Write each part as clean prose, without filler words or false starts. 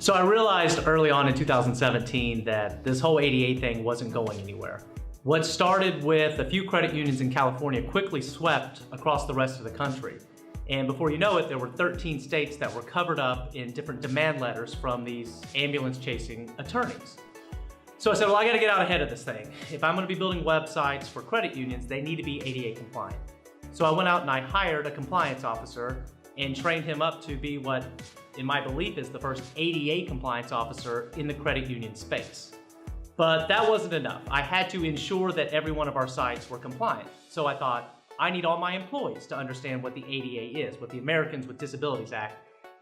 So I realized early on in 2017 that this whole ADA thing wasn't going anywhere. What started with a few credit unions in California quickly swept across the rest of the country. And before you know it, there were 13 states that were covered up in different demand letters from these ambulance-chasing attorneys. So I said, well, I gotta get out ahead of this thing. If I'm gonna be building websites for credit unions, they need to be ADA compliant. So I went out and I hired a compliance officer and trained him up to be what, in my belief, is the first ADA compliance officer in the credit union space. But that wasn't enough. I had to ensure that every one of our sites were compliant. So I thought, I need all my employees to understand what the ADA is, what the Americans with Disabilities Act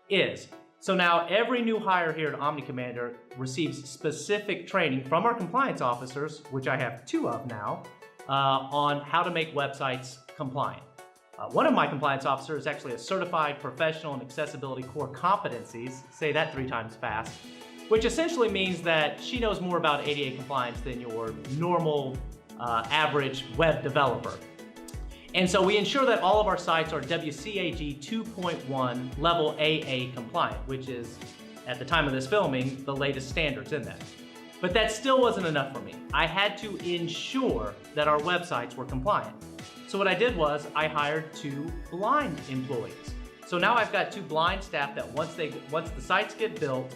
is. So now every new hire here at OmniCommander receives specific training from our compliance officers, which I have 2 of now, on how to make websites compliant. One of my compliance officers is actually a certified professional in accessibility core competencies, say that 3 times fast, which essentially means that she knows more about ADA compliance than your normal average web developer. And so we ensure that all of our sites are WCAG 2.1 level AA compliant, which is, at the time of this filming, the latest standards in that. But that still wasn't enough for me. I had to ensure that our websites were compliant. So what I did was I hired 2 blind employees. So now I've got 2 blind staff that once the sites get built,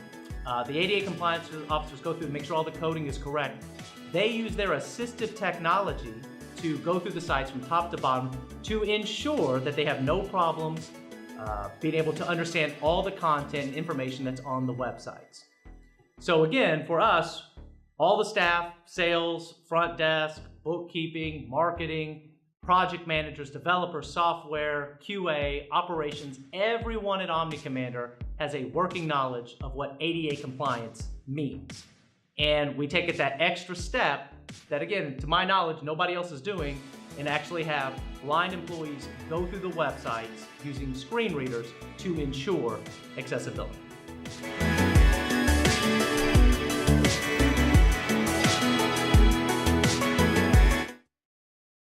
the ADA compliance officers go through and make sure all the coding is correct. They use their assistive technology to go through the sites from top to bottom to ensure that they have no problems being able to understand all the content and information that's on the websites. So again, for us, all the staff, sales, front desk, bookkeeping, marketing, project managers, developers, software, QA, operations, everyone at OmniCommander has a working knowledge of what ADA compliance means. And we take it that extra step that, again, to my knowledge, nobody else is doing, and actually have blind employees go through the websites using screen readers to ensure accessibility.